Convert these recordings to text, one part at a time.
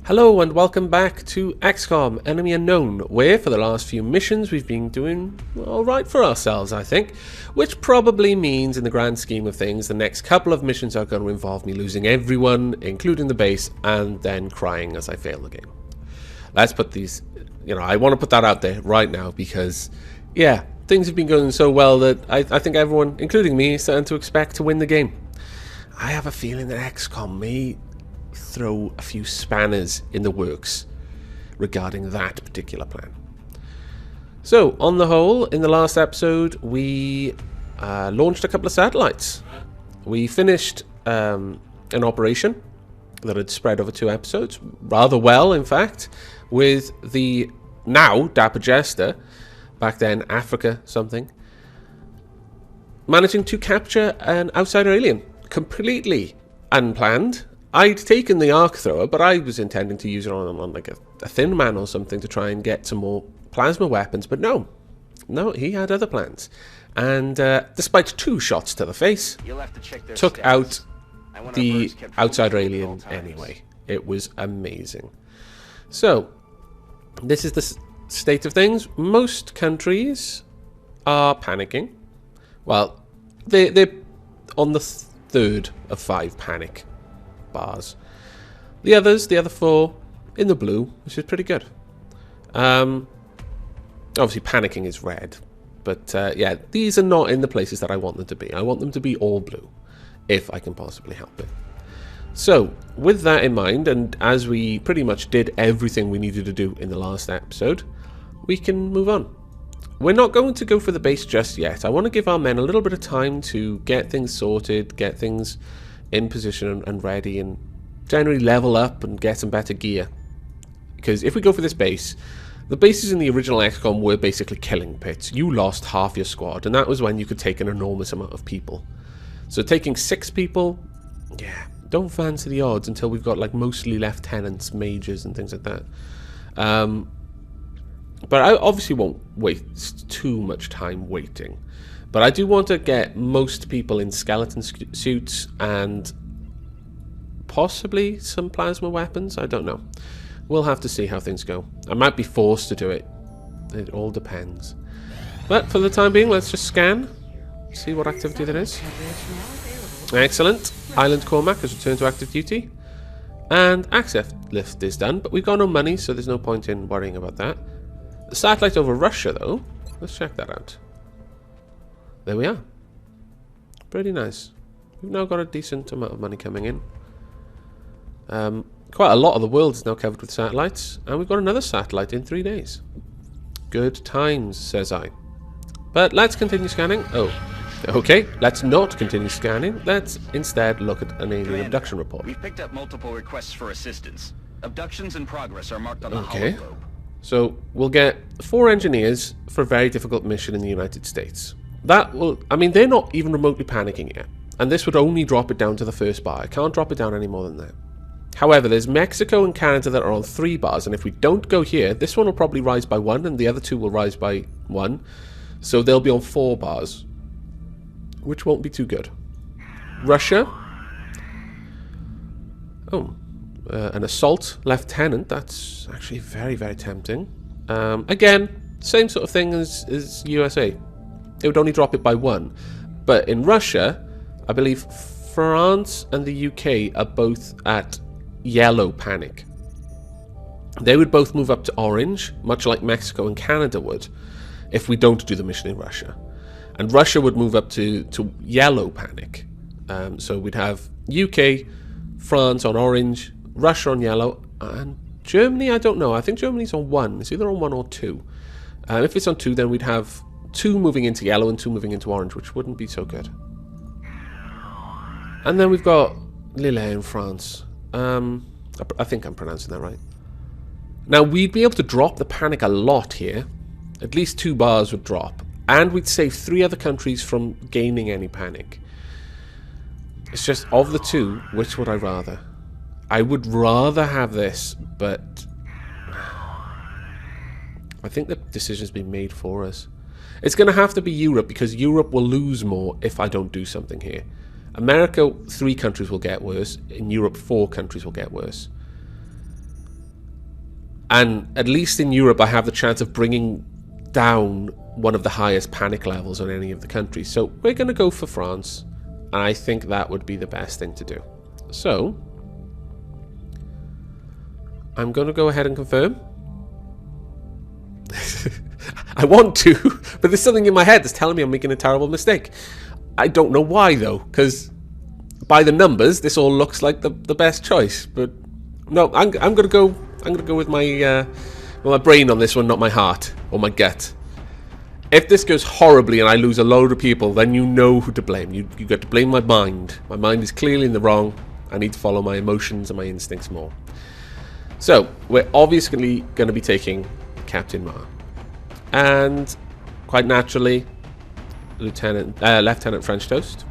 Hello and welcome back to XCOM Enemy Unknown, where for the last few missions we've been doing alright for ourselves, I think, which probably means in the grand scheme of things the next couple of missions are going to involve me losing everyone, including the base, and then crying as I fail the game. Let's put these, I want to put that out there right now because, yeah, things have been going so well that I think everyone, including me, is starting to expect to win the game. I have a feeling that XCOM may throw a few spanners in the works regarding that particular plan. So, on the whole, in the last episode, we launched a couple of satellites. We finished an operation that had spread over 2 episodes, rather well, in fact, with the now Dapper Jester, back then Africa something, managing to capture an outsider alien, completely unplanned. I'd taken the arc thrower, but I was intending to use it on like a thin man or something to try and get some more plasma weapons, but no, he had other plans. And despite 2 shots to the face, took out the outsider alien anyway. It was amazing. So, this is the state of things. Most countries are panicking. Well, they're on the 3rd of 5 panic bars. The other 4 in the blue, which is pretty good. Obviously panicking is red, but yeah, these are not in the places that I want them to be. I want them to be all blue, if I can possibly help it. So, with that in mind, and as we pretty much did everything we needed to do in the last episode, we can move on. We're not going to go for the base just yet. I want to give our men a little bit of time to get things sorted, get things in position and ready, and generally level up and get some better gear. Because if we go for this base, the bases in the original XCOM were basically killing pits. You lost half your squad, and that was when you could take an enormous amount of people. So taking 6 people, yeah, don't fancy the odds until we've got like mostly lieutenants, majors, and things like that. But I obviously won't waste too much time waiting. But I do want to get most people in skeleton suits and possibly some plasma weapons. I don't know. We'll have to see how things go. I might be forced to do it. It all depends. But for the time being, let's just scan. See what activity there is. Excellent. Island Cormac has returned to active duty. And access lift is done. But we've got no money, so there's no point in worrying about that. The satellite over Russia, though. Let's check that out. There we are. Pretty nice. We've now got a decent amount of money coming in. Quite a lot of the world is now covered with satellites, and we've got another satellite in 3 days. Good times, says I. But let's continue scanning. Oh, okay. Let's not continue scanning. Let's instead look at an alien abduction report. We've picked up multiple requests for assistance. Abductions in progress are marked on the hologlobe. So we'll get 4 engineers for a very difficult mission in the United States. That will, I mean, they're not even remotely panicking yet. And this would only drop it down to the first bar. I can't drop it down any more than that. However, there's Mexico and Canada that are on 3 bars. And if we don't go here, this one will probably rise by 1 and the other 2 will rise by 1. So they'll be on 4 bars, which won't be too good. Russia. Oh, an assault lieutenant. That's actually very, very tempting. Again, same sort of thing as USA. It would only drop it by 1. But in Russia, I believe France and the UK are both at yellow panic. They would both move up to orange, much like Mexico and Canada would, if we don't do the mission in Russia. And Russia would move up to yellow panic. So we'd have UK, France on orange, Russia on yellow, and Germany, I don't know. I think Germany's on 1. It's either on 1 or 2. If it's on 2, then we'd have 2 moving into yellow and 2 moving into orange, which wouldn't be so good. And then we've got Lille in France. I think I'm pronouncing that right. Now, we'd be able to drop the panic a lot here. At least 2 bars would drop. And we'd save 3 other countries from gaining any panic. It's just, of the 2, which would I rather? I would rather have this, but I think the decision's been made for us. It's going to have to be Europe, because Europe will lose more if I don't do something here. America, 3 countries will get worse. In Europe, 4 countries will get worse. And at least in Europe, I have the chance of bringing down one of the highest panic levels on any of the countries. So we're going to go for France, and I think that would be the best thing to do. So I'm going to go ahead and confirm. I want to, but there's something in my head that's telling me I'm making a terrible mistake. I don't know why though, because by the numbers, this all looks like the best choice. But no, I'm gonna go with my brain on this one, not my heart or my gut. If this goes horribly and I lose a load of people, then you know who to blame. You got to blame my mind. My mind is clearly in the wrong. I need to follow my emotions and my instincts more. So we're obviously going to be taking Captain Ma, and quite naturally, Lieutenant French Toast,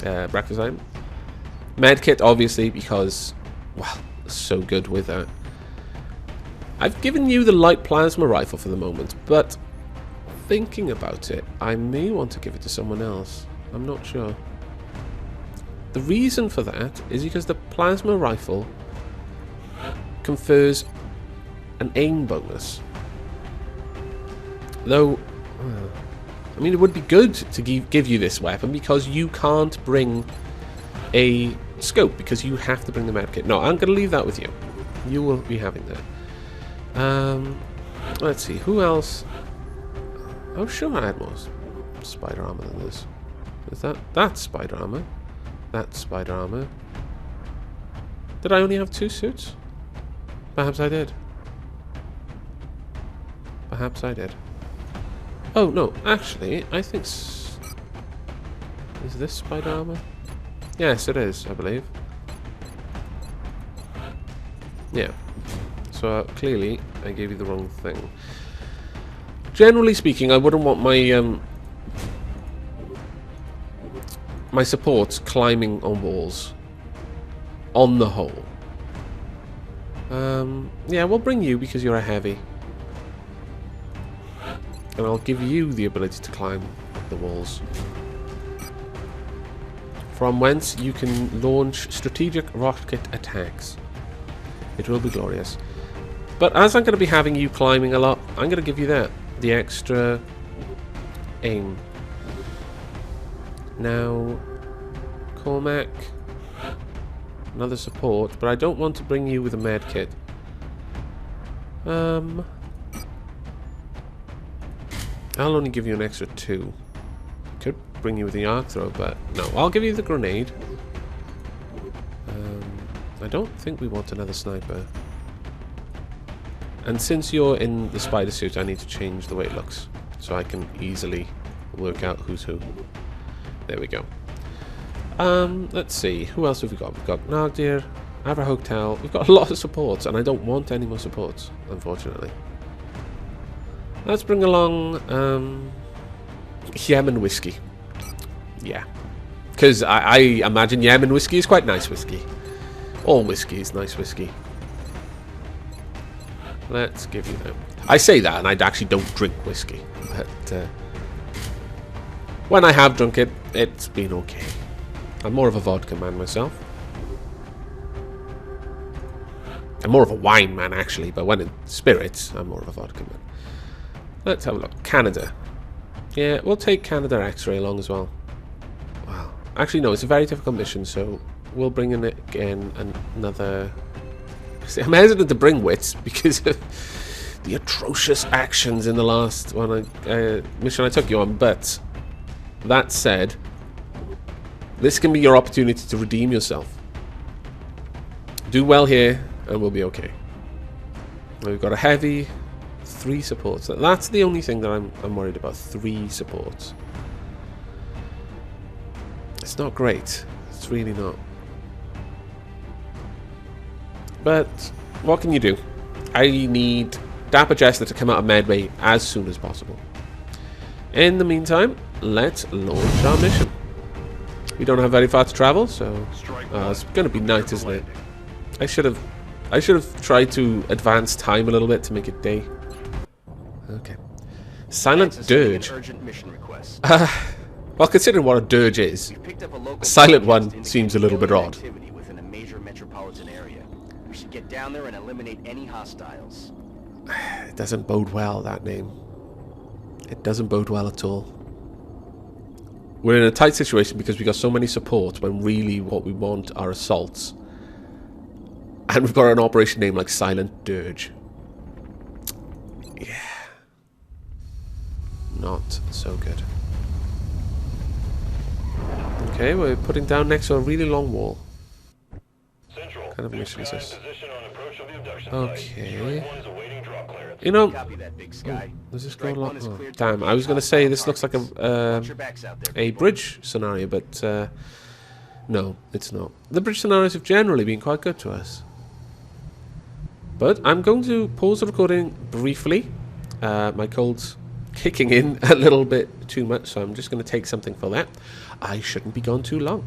breakfast item, medkit, obviously, because well, so good with that. I've given you the light plasma rifle for the moment, but thinking about it, I may want to give it to someone else. I'm not sure. The reason for that is because the plasma rifle confers an aim bonus. Though, I mean, it would be good to give you this weapon because you can't bring a scope because you have to bring the medkit. No, I'm going to leave that with you. You will be having that. Let's see, who else? Oh, sure, I had more spider armor than this. Is that's spider armor? That's spider armor. Did I only have 2 suits? Perhaps I did. Perhaps I did. Oh, no, actually, I think... Is this spider armor? Yes, it is, I believe. Yeah. So, clearly, I gave you the wrong thing. Generally speaking, I wouldn't want my my supports climbing on walls. On the whole. Yeah, we'll bring you because you're a heavy. And I'll give you the ability to climb the walls. From whence you can launch strategic rocket attacks. It will be glorious. But as I'm going to be having you climbing a lot, I'm going to give you that. The extra aim. Now, Cormac, another support, but I don't want to bring you with a med kit. I'll only give you an extra 2. Could bring you with the arc throw, but no, I'll give you the grenade. I don't think we want another sniper. And since you're in the spider suit, I need to change the way it looks, so I can easily work out who's who. There we go. Let's see, who else have we got? We've got Nagdir, Aavak Hotel. We've got a lot of supports, and I don't want any more supports, unfortunately. Let's bring along Yemen whiskey. Yeah, because I imagine Yemen whiskey is quite nice whiskey. All whiskey is nice whiskey. Let's give you that. I say that, and I actually don't drink whiskey, but when I have drunk it, it's been okay. I'm more of a vodka man myself. I'm more of a wine man, actually, but when it's spirits, I'm more of a vodka man. Let's have a look. Canada. Yeah, we'll take Canada X-ray along as well. Wow. Actually, no, it's a very difficult mission, so we'll bring in again another... See, I'm hesitant to bring wits because of the atrocious actions in the last mission I took you on, but that said, this can be your opportunity to redeem yourself. Do well here, and we'll be okay. We've got a heavy, 3 supports. That's the only thing that I'm worried about. 3 supports. It's not great. It's really not. But what can you do? I need Dapper Jester to come out of Medway as soon as possible. In the meantime, let's launch our mission. We don't have very far to travel, so it's going to be night, isn't it? I should have tried to advance time a little bit to make it day. Okay. Silent Dirge. Well, considering what a dirge is, a silent one seems a little bit odd. should get down there and eliminate any hostiles. It doesn't bode well, that name. It doesn't bode well at all. We're in a tight situation because we got so many supports when really what we want are assaults. And we've got an operation name like Silent Dirge. Yeah. Not so good. Okay, we're putting down next to a really long wall. Central, What kind of mission is this? position on approach of the abduction Okay. site. One is awaiting drop clearance. You know, Copy that, Big Sky. does this go Strike along? one is Oh, cleared to damn, I was going to engage say this looks like targets. Watch your backs out there, a people. bridge scenario, but no, it's not. The bridge scenarios have generally been quite good to us. But I'm going to pause the recording briefly. My cold's kicking in a little bit too much, so I'm just going to take something for that. I shouldn't be gone too long.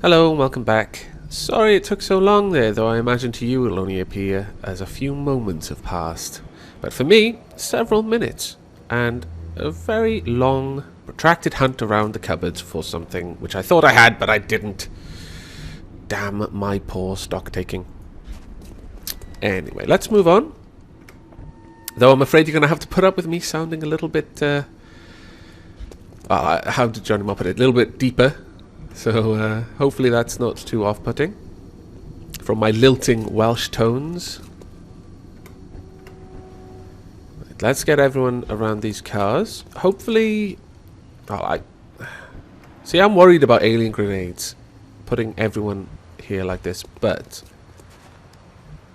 Hello, and welcome back. Sorry it took so long there, though I imagine to you it'll only appear as a few moments have passed. But for me, several minutes, and a very long, protracted hunt around the cupboards for something which I thought I had, but I didn't. Damn my poor stock taking. Anyway, let's move on. Though I'm afraid you're going to have to put up with me sounding a little bit, how did Johnny Moore put it? A little bit deeper. So hopefully that's not too off-putting from my lilting Welsh tones. Right, let's get everyone around these cars. Hopefully... See, I'm worried about alien grenades. Putting everyone here like this, but...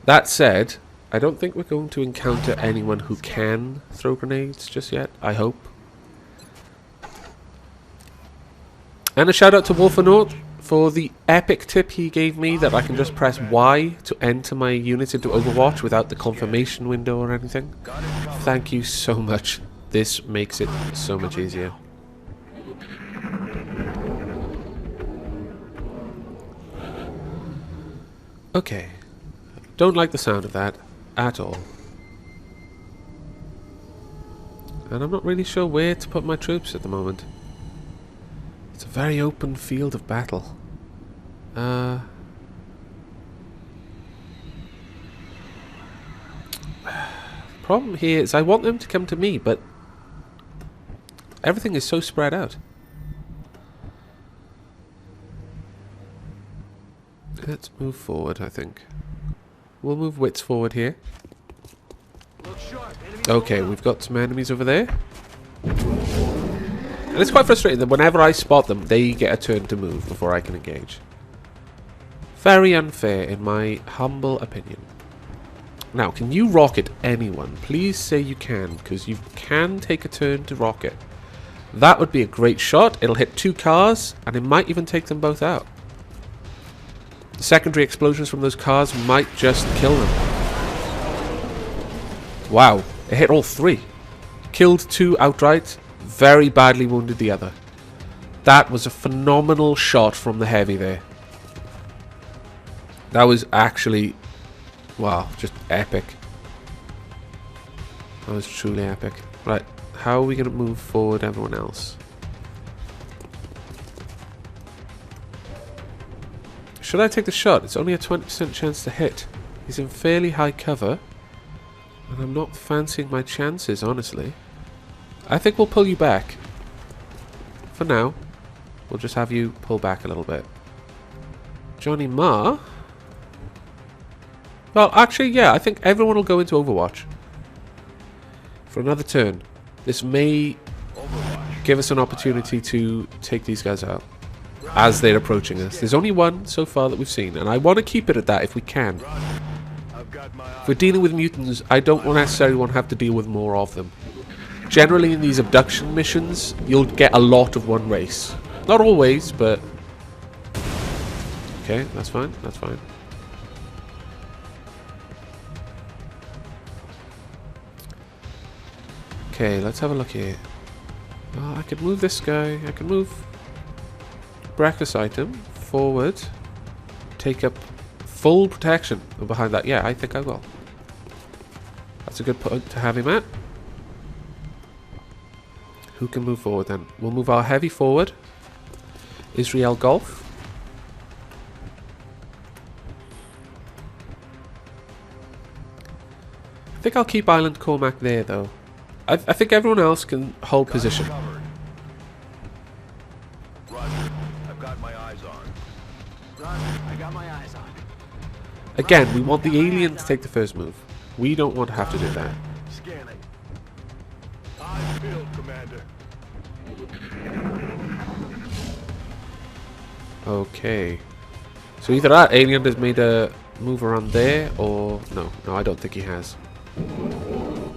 That said, I don't think we're going to encounter anyone who can throw grenades just yet, I hope. And a shout out to Wolfanaut for the epic tip he gave me that I can just press Y to enter my units into Overwatch without the confirmation window or anything. Thank you so much. This makes it so much easier. Okay. Don't like the sound of that at all. And I'm not really sure where to put my troops at the moment. It's a very open field of battle. Problem here is I want them to come to me, but everything is so spread out. Let's move forward, I think. We'll move Wits forward here. Okay, we've got some enemies over there. And it's quite frustrating that whenever I spot them, they get a turn to move before I can engage. Very unfair, in my humble opinion. Now, can you rocket anyone? Please say you can, because you can take a turn to rocket. That would be a great shot. It'll hit 2 cars, and it might even take them both out. The secondary explosions from those cars might just kill them. Wow, it hit all 3. Killed 2 outright, very badly wounded the other. That was a phenomenal shot from the heavy there. That was actually, wow, just epic. That was truly epic. Right, how are we going to move forward everyone else? Should I take the shot? It's only a 20% chance to hit. He's in fairly high cover. And I'm not fancying my chances, honestly. I think we'll pull you back. For now. We'll just have you pull back a little bit. Johnny Marr? Well, actually, yeah, I think everyone will go into Overwatch. For another turn. This may give us an opportunity to take these guys out. As they're approaching us. There's only one so far that we've seen, and I want to keep it at that if we can. If we're dealing with mutants, I don't necessarily want to have to deal with more of them. Generally in these abduction missions, you'll get a lot of one race. Not always, but... Okay, that's fine, that's fine. Okay, let's have a look here. Well, I could move this guy, I can move... breakfast item forward, take up full protection behind that. Yeah, I think I will. That's a good point to have him at. Who can move forward then? We'll move our heavy forward. Israel Golf. I think I'll keep Island Cormac there, though. I think everyone else can hold position. Covered. Roger. I've got my eyes on. Roger. I got my eyes on. Again, we want the alien to take the first move. We don't want to have to do that. Scanning. Eyes peeled, Commander. Okay. So either that alien has made a move around there, or... No, I don't think he has.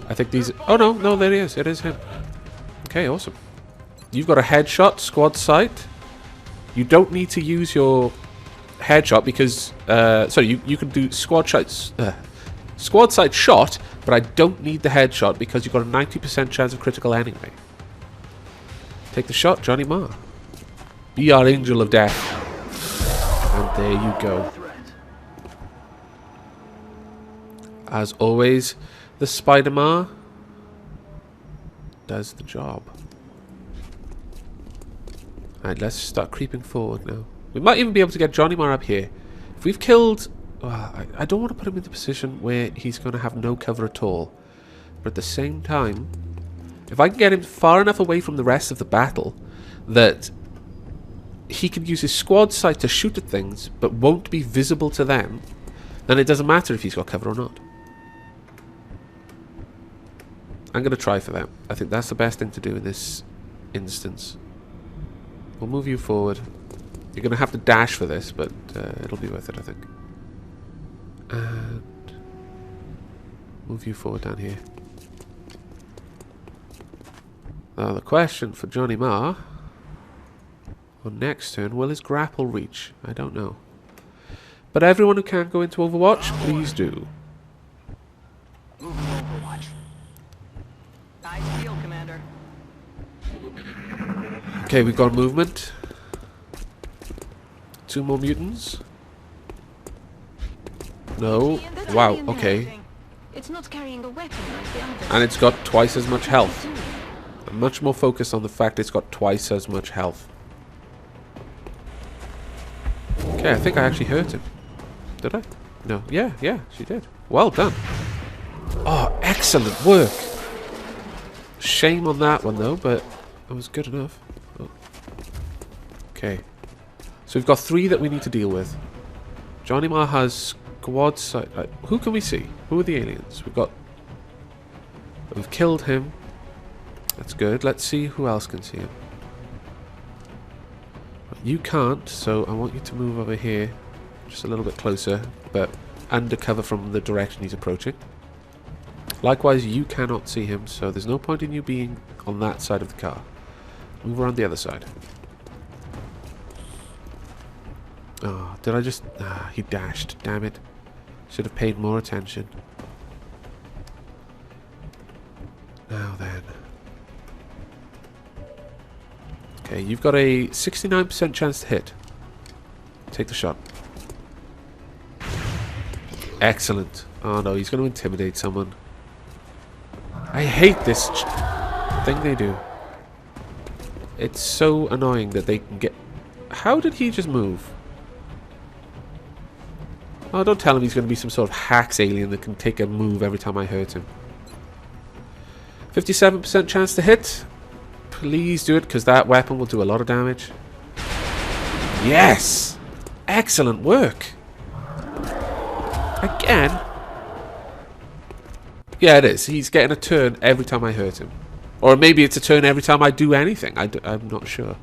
I think these... Oh, no, there he is. It is him. Okay, awesome. You've got a headshot, squad sight. You don't need to use your headshot because... sorry, you can do squad sight shot, but I don't need the headshot because you've got a 90% chance of critical anyway. Take the shot, Johnny Marr. Be our angel of death. And there you go. As always, the Spider-Man does the job. Alright, let's start creeping forward now. We might even be able to get Johnny Marr up here. If we've killed... I don't want to put him in the position where he's going to have no cover at all. But at the same time, if I can get him far enough away from the rest of the battle that he can use his squad sight to shoot at things but won't be visible to them, then it doesn't matter if he's got cover or not. I'm going to try for that. I think that's the best thing to do in this instance. We'll move you forward. You're going to have to dash for this, but it'll be worth it, I think. And move you forward down here. Now the question for Johnny Marr on next turn, will his grapple reach? I don't know. But everyone who can go into Overwatch, please do. Moving Overwatch. Eyes peeled, Commander. Okay, we've got movement. 2 more mutants. No. Wow, okay. It's not carrying a weapon like the others. And it's got twice as much health. I'm much more focused on the fact it's got twice as much health. Okay, I think I actually hurt him. Did I? No. Yeah, she did. Well done. Oh, excellent work. Shame on that one, though, but it was good enough. Oh. Okay. So we've got 3 that we need to deal with. Johnny Marr has squad sight. Who can we see? Who are the aliens? We've killed him. That's good. Let's see who else can see him. You can't, so I want you to move over here. Just a little bit closer, but undercover from the direction he's approaching. Likewise, you cannot see him, so there's no point in you being on that side of the car. Move around the other side. Oh, did I just... Ah, he dashed. Damn it. Should have paid more attention. Now then. Okay, you've got a 69% chance to hit. Take the shot. Excellent. Oh no, he's going to intimidate someone. I hate this thing they do. It's so annoying that they can get... How did he just move? Oh, don't tell him he's going to be some sort of hacks alien that can take a move every time I hurt him. 57% chance to hit. Please do it, because that weapon will do a lot of damage. Yes! Excellent work! Again? Yeah, it is. He's getting a turn every time I hurt him. Or maybe it's a turn every time I do anything. I'm not sure.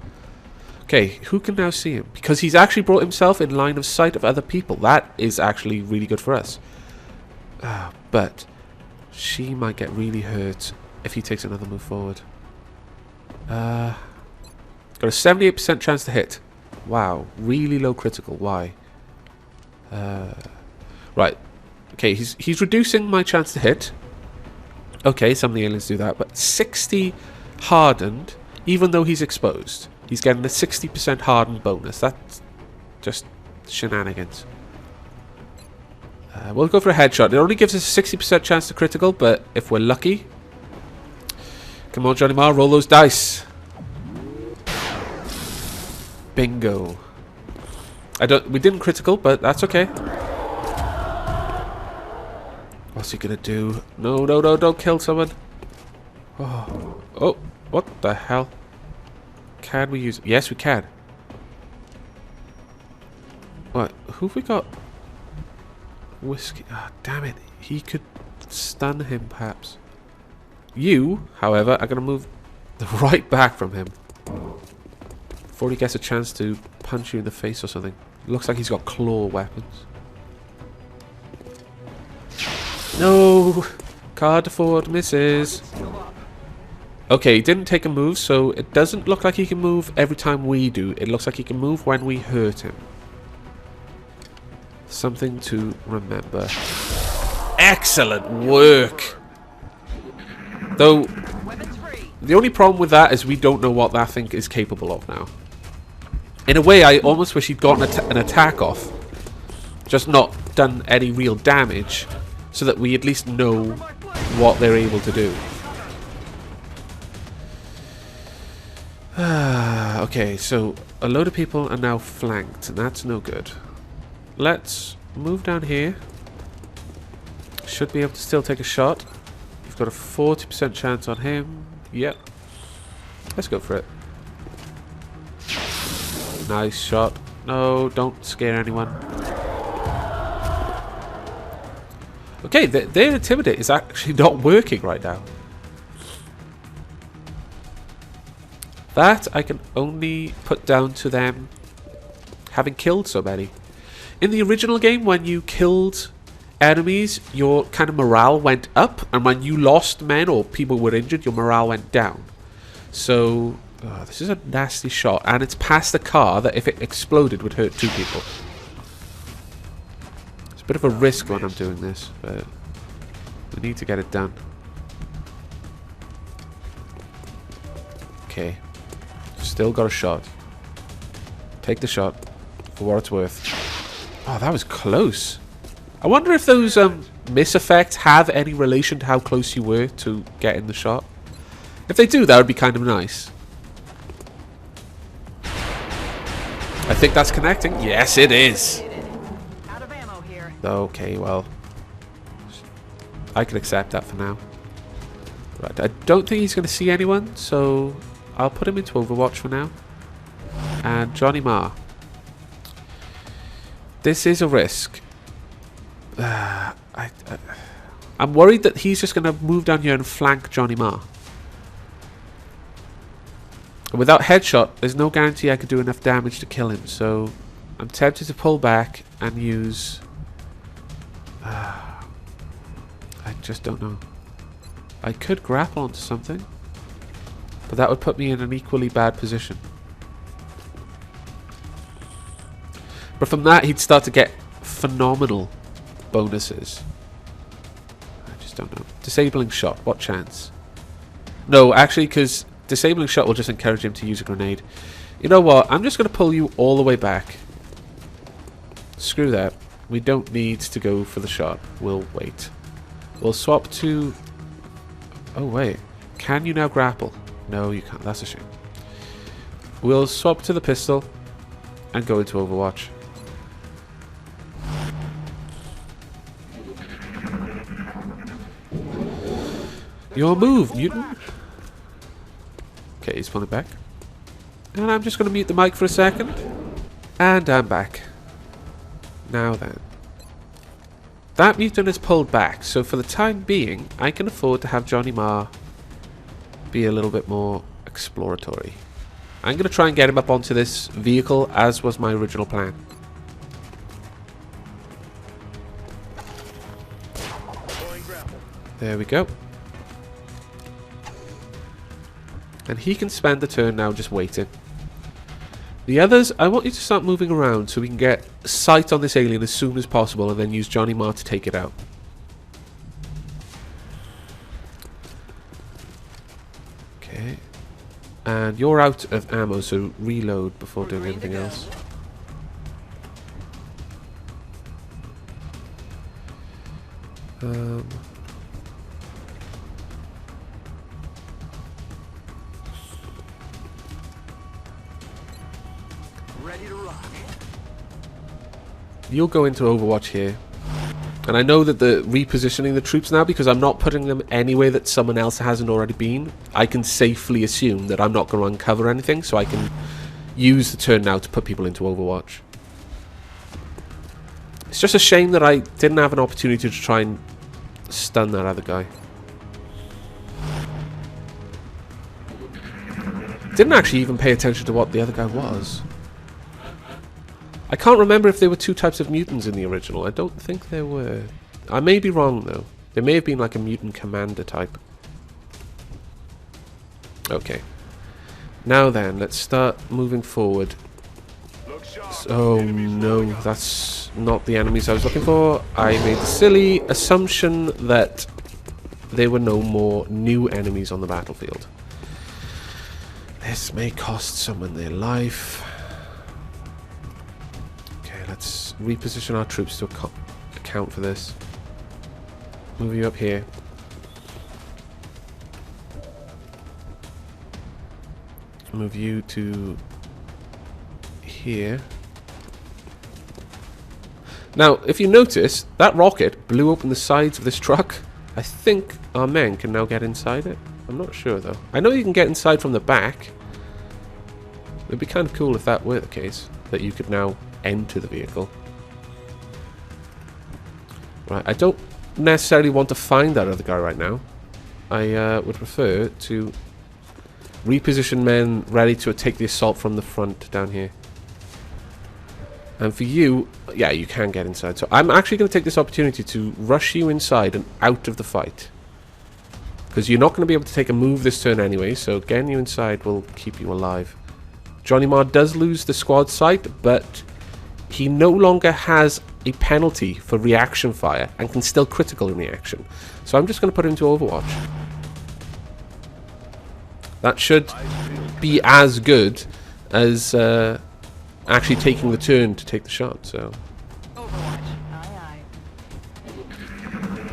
Okay, who can now see him? Because he's actually brought himself in line of sight of other people. That is actually really good for us. But she might get really hurt if he takes another move forward. Got a 78% chance to hit. Wow, really low critical. Why? Right. Okay, he's reducing my chance to hit. Okay, some of the aliens do that, but 60 hardened, even though he's exposed. He's getting a 60% hardened bonus. That's just shenanigans. We'll go for a headshot. It only gives us a 60% chance to critical, but if we're lucky... Come on, Johnny Marr, roll those dice. Bingo. We didn't critical, but that's okay. What's he gonna do? No, no, no, don't kill someone. Oh, oh, what the hell? Can we use it? Yes, we can. What? Who have we got? Whiskey. Ah, damn it. He could stun him, perhaps. You, however, are gonna move right back from him. Before he gets a chance to punch you in the face or something. Looks like he's got claw weapons. No! Can't afford misses. Okay, he didn't take a move, so it doesn't look like he can move every time we do. It looks like he can move when we hurt him. Something to remember. Excellent work! Though, the only problem with that is we don't know what that thing is capable of now. In a way, I almost wish he'd gotten an attack off. Just not done any real damage, so that we at least know what they're able to do. Okay, so a load of people are now flanked, and that's no good. Let's move down here. Should be able to still take a shot. We've got a 40% chance on him. Yep. Let's go for it. Nice shot. No, don't scare anyone. Okay, their Intimidate is actually not working right now. That I can only put down to them having killed so many. In the original game, when you killed enemies, your kind of morale went up, and when you lost men or people were injured, your morale went down. So, this is a nasty shot, and it's past the car that if it exploded would hurt 2 people. It's a bit of a risk when I'm doing this, but we need to get it done. Okay. Still got a shot. Take the shot for what it's worth. Oh, that was close. I wonder if those miss effects have any relation to how close you were to getting the shot. If they do, that would be kind of nice. I think that's connecting. Yes, it is. Out of ammo here. Okay, well, I can accept that for now. Right, I don't think he's going to see anyone, so I'll put him into Overwatch for now. And Johnny Marr. This is a risk. I'm worried that he's just going to move down here and flank Johnny Marr. Without headshot, there's no guarantee I could do enough damage to kill him, so I'm tempted to pull back and use... I just don't know. I could grapple onto something, but that would put me in an equally bad position. But from that, he'd start to get phenomenal bonuses. I just don't know. Disabling shot, what chance? No, actually, because disabling shot will just encourage him to use a grenade. You know what? I'm just going to pull you all the way back. Screw that. We don't need to go for the shot. We'll wait. We'll swap to... Oh, wait. Can you now grapple? No, you can't. That's a shame. We'll swap to the pistol and go into Overwatch. Your move, mutant. Okay, he's pulling back. And I'm just going to mute the mic for a second. And I'm back. Now then. That mutant is pulled back, so for the time being, I can afford to have Johnny Marr be a little bit more exploratory. I'm going to try and get him up onto this vehicle, as was my original plan. There we go. And he can spend the turn now just waiting. The others, I want you to start moving around so we can get sight on this alien as soon as possible and then use Johnny Marr to take it out. Okay. And you're out of ammo, so reload before doing anything else. Ready to rock. You'll go into Overwatch here. And I know that they're repositioning the troops now because I'm not putting them anywhere that someone else hasn't already been. I can safely assume that I'm not going to uncover anything, so I can use the turn now to put people into Overwatch. It's just a shame that I didn't have an opportunity to try and stun that other guy. Didn't actually even pay attention to what the other guy was. I can't remember if there were two types of mutants in the original. I don't think there were. I may be wrong though. There may have been like a mutant commander type. Okay. Now then, let's start moving forward. Oh no, that's not the enemies I was looking for. I made the silly assumption that there were no more new enemies on the battlefield. This may cost someone their life. Okay, let's reposition our troops to account for this. Move you up here. Move you to here. Now, if you notice, that rocket blew open the sides of this truck. I think our men can now get inside it. I'm not sure though. I know you can get inside from the back. It'd be kind of cool if that were the case, that you could now enter the vehicle. Right, I don't necessarily want to find that other guy right now. I would prefer to reposition men ready to take the assault from the front down here. And for you, yeah, you can get inside. So I'm actually going to take this opportunity to rush you inside and out of the fight. Because you're not going to be able to take a move this turn anyway, so getting you inside will keep you alive. Johnny Marr does lose the squad sight, but he no longer has a penalty for reaction fire and can still critical in reaction. So I'm just going to put him into Overwatch. That should be as good as actually taking the turn to take the shot, so... Overwatch. Aye, aye.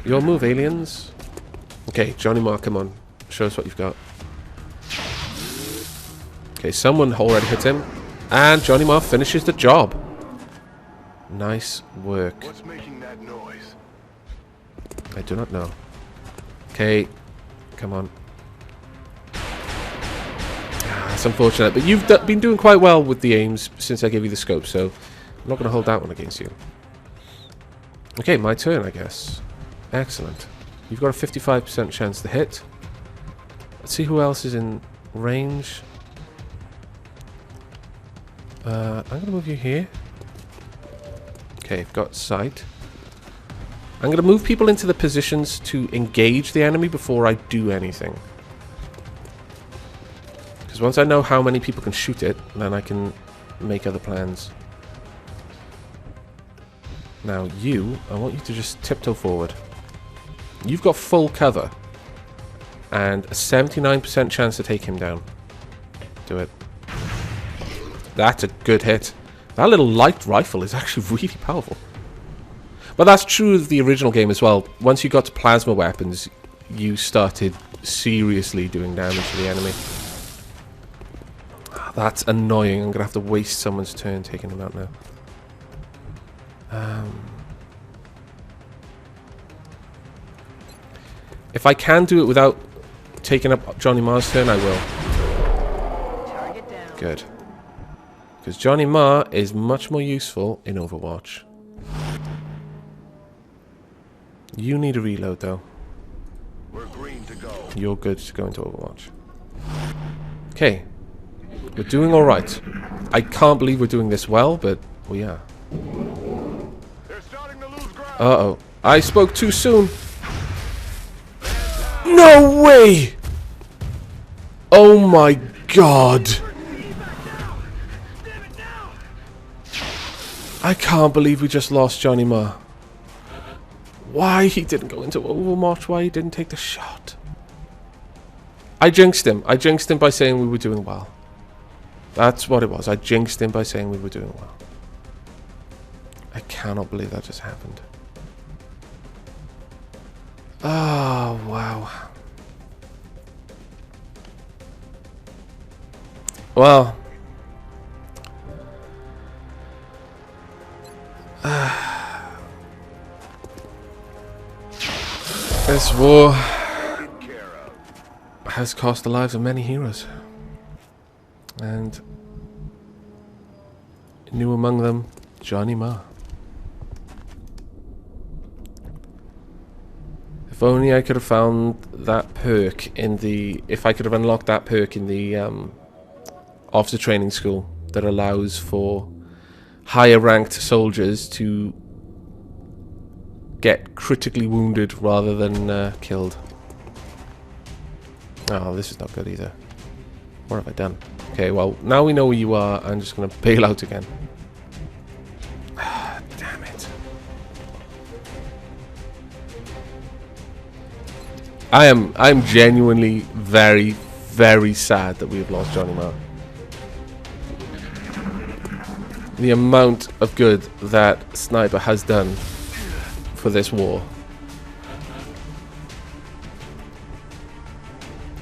Your move, aliens. Okay, Johnny Marr, come on. Show us what you've got. Okay, someone already hit him. And Johnny Marr finishes the job. Nice work. What's making that noise? I do not know. Okay, come on. It's unfortunate, but you've been doing quite well with the aims since I gave you the scope, so I'm not going to hold that one against you. Okay, my turn, I guess. Excellent. You've got a 55% chance to hit. Let's see who else is in range. I'm going to move you here. Okay, I've got sight. I'm going to move people into the positions to engage the enemy before I do anything. Because once I know how many people can shoot it, then I can make other plans. Now you, I want you to just tiptoe forward. You've got full cover. And a 79% chance to take him down. Do it. That's a good hit. That little light rifle is actually really powerful. But that's true of the original game as well. Once you got to plasma weapons, you started seriously doing damage to the enemy. That's annoying. I'm going to have to waste someone's turn taking him out now. If I can do it without taking up Johnny Marr's turn, I will. Target down. Good. Because Johnny Marr is much more useful in Overwatch. You need a reload though. We're green to go. You're good to go into Overwatch. Okay. We're doing alright. I can't believe we're doing this well, but we are. They're starting to lose ground. Uh-oh. I spoke too soon. No way! Oh my god. I can't believe we just lost Johnny Marr. Why he didn't go into Overwatch, why he didn't take the shot. I jinxed him. I jinxed him by saying we were doing well. That's what it was. I jinxed him by saying we were doing well. I cannot believe that just happened. Oh, wow. Well. This war Taken care of. has cost the lives of many heroes. And new among them, Johnny Marr. If only I could have found that perk in the... If I could have unlocked that perk in the officer training school that allows for higher ranked soldiers to get critically wounded rather than killed. Oh, this is not good either. What have I done? Okay, well, now we know where you are. I'm just going to bail out again. Damn it. I'm genuinely very, very sad that we've lost Johnny Marr. The amount of good that Sniper has done for this war.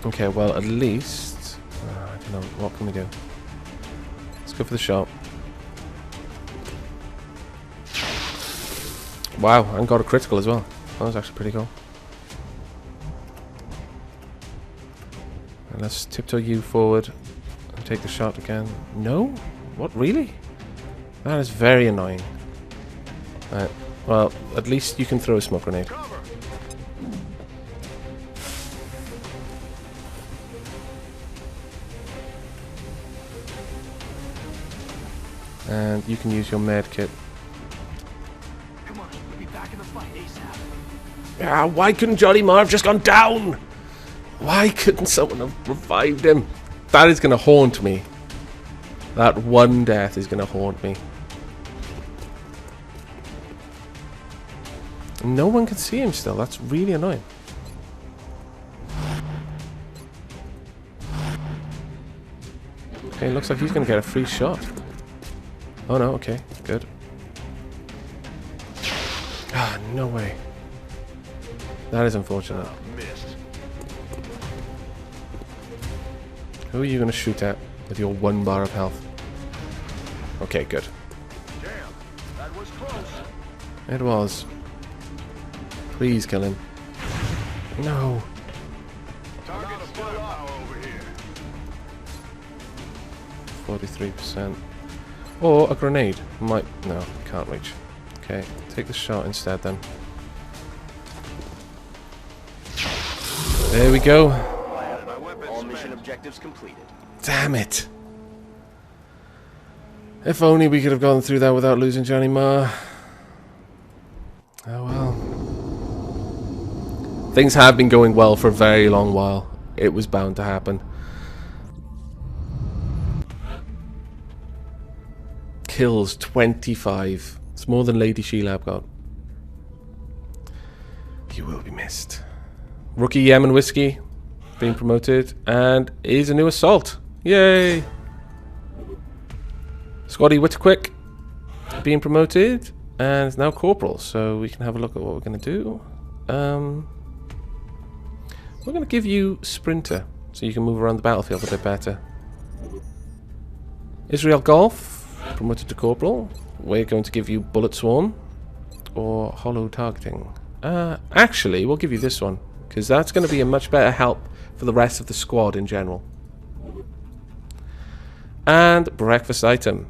Okay, well, at least... I don't know, what can we do? Let's go for the shot. Wow, and got a critical as well. That was actually pretty cool. And let's tiptoe you forward and take the shot again. No? What, really? That is very annoying. Alright, well, at least you can throw a smoke grenade. Cover. And you can use your med kit. Come on, we'll be back in the fight ASAP. Ah, why couldn't Johnny Marr have just gone down? Why couldn't someone have revived him? That is going to haunt me. That one death is going to haunt me. No one can see him still. That's really annoying. Okay, looks like he's going to get a free shot. Oh no, okay, good. Ah, no way. That is unfortunate. Missed. Who are you going to shoot at with your 1 bar of health? Okay, good. Damn, that was close. It was. Please kill him. No. Target firepower over here. 43%. Or a grenade. Might... No, can't reach. Okay, take the shot instead then. There we go. My weapons All mission objectives completed. Damn it. If only we could have gone through that without losing Johnny Marr. Oh well. Things have been going well for a very long while. It was bound to happen. Kills 25. It's more than Lady Sheila got. You will be missed. Rookie Yemen Whiskey being promoted, and is a new assault. Yay! Scotty Whitquick being promoted, and is now corporal. So we can have a look at what we're going to do. We're going to give you sprinter, so you can move around the battlefield a bit better. Israel Golf promoted to corporal. We're going to give you bullet swarm or hollow targeting. Actually, we'll give you this one, because that's going to be a much better help for the rest of the squad in general. And breakfast item.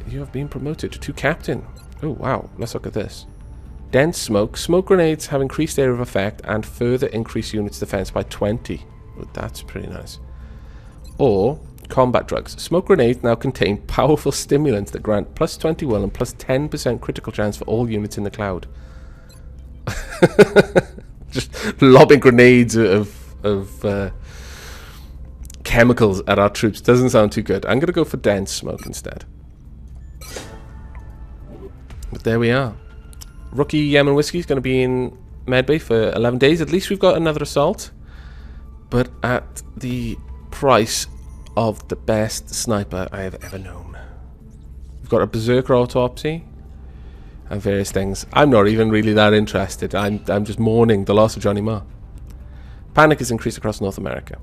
You have been promoted to captain. Oh wow, let's look at this. Dense smoke. Smoke grenades have increased area of effect and further increase units defense by 20. Oh, that's pretty nice. Or combat drugs. Smoke grenades now contain powerful stimulants that grant plus 21 and plus 10% critical chance for all units in the cloud. Just lobbing grenades of chemicals at our troops doesn't sound too good. I'm going to go for dense smoke instead. But there we are. Rookie Yemen Whiskey is going to be in medbay for 11 days. At least we've got another assault. But at the price of the best sniper I have ever known. We've got a berserker autopsy and various things. I'm not even really that interested. I'm just mourning the loss of Johnny Marr. Panic is increased across North America.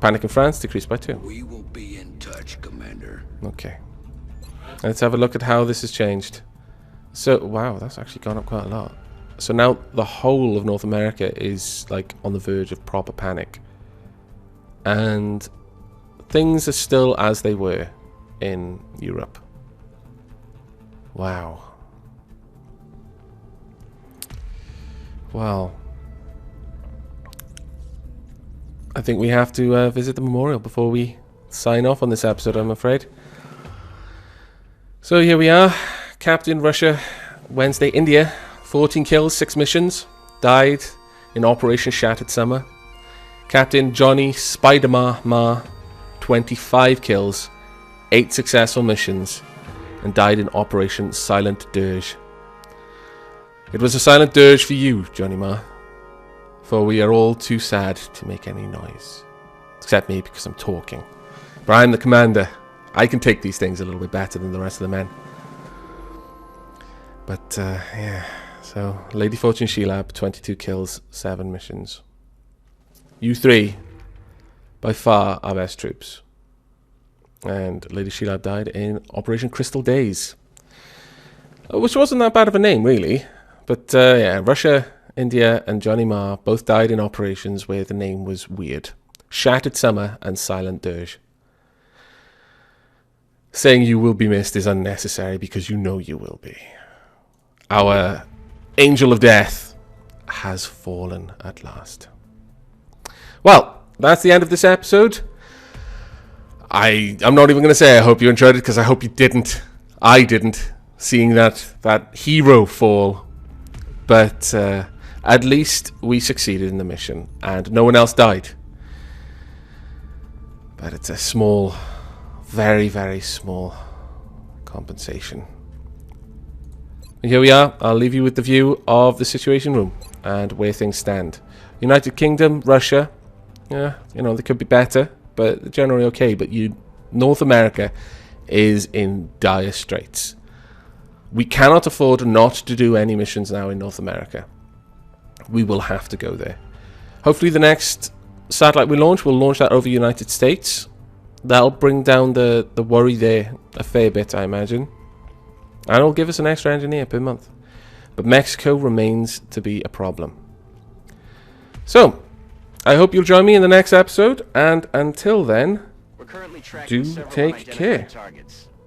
Panic in France decreased by 2. We will be in touch, Commander. Okay. Let's have a look at how this has changed. So, wow, that's actually gone up quite a lot. So now the whole of North America is like on the verge of proper panic. And things are still as they were in Europe. Wow. Well, I think we have to visit the memorial before we sign off on this episode, I'm afraid. So here we are. Captain Russia, Wednesday, India. 14 kills, 6 missions. Died in Operation Shattered Summer. Captain Johnny Spider-Ma, 25 kills, 8 successful missions, and died in Operation Silent Dirge. It was a silent dirge for you, Johnny Ma, for we are all too sad to make any noise. Except me, because I'm talking. But I'm the commander. I can take these things a little bit better than the rest of the men. But, yeah. So, Lady Fortune Sheilab, 22 kills, 7 missions. You three, by far, our best troops. And Lady Sheilab died in Operation Crystal Days. Which wasn't that bad of a name, really. But, yeah, Russia, India, and Johnny Ma both died in operations where the name was weird. Shattered Summer and Silent Dirge. Saying you will be missed is unnecessary because you know you will be. Our Angel of Death has fallen at last. Well, that's the end of this episode. I'm not even going to say I hope you enjoyed it because I hope you didn't. I didn't, seeing that hero fall. But at least we succeeded in the mission and no one else died. But it's a small, very, very small compensation. And here we are. I'll leave you with the view of the Situation Room and where things stand. United Kingdom, Russia, yeah, you know, they could be better, but they're generally okay. But North America is in dire straits. We cannot afford not to do any missions now in North America. We will have to go there. Hopefully the next satellite we launch, we'll launch that over the United States. That'll bring down the worry there a fair bit, I imagine. And it'll give us an extra engineer per month. But Mexico remains to be a problem. So, I hope you'll join me in the next episode. And until then, We're currently tracking do several take unidentified care. targets.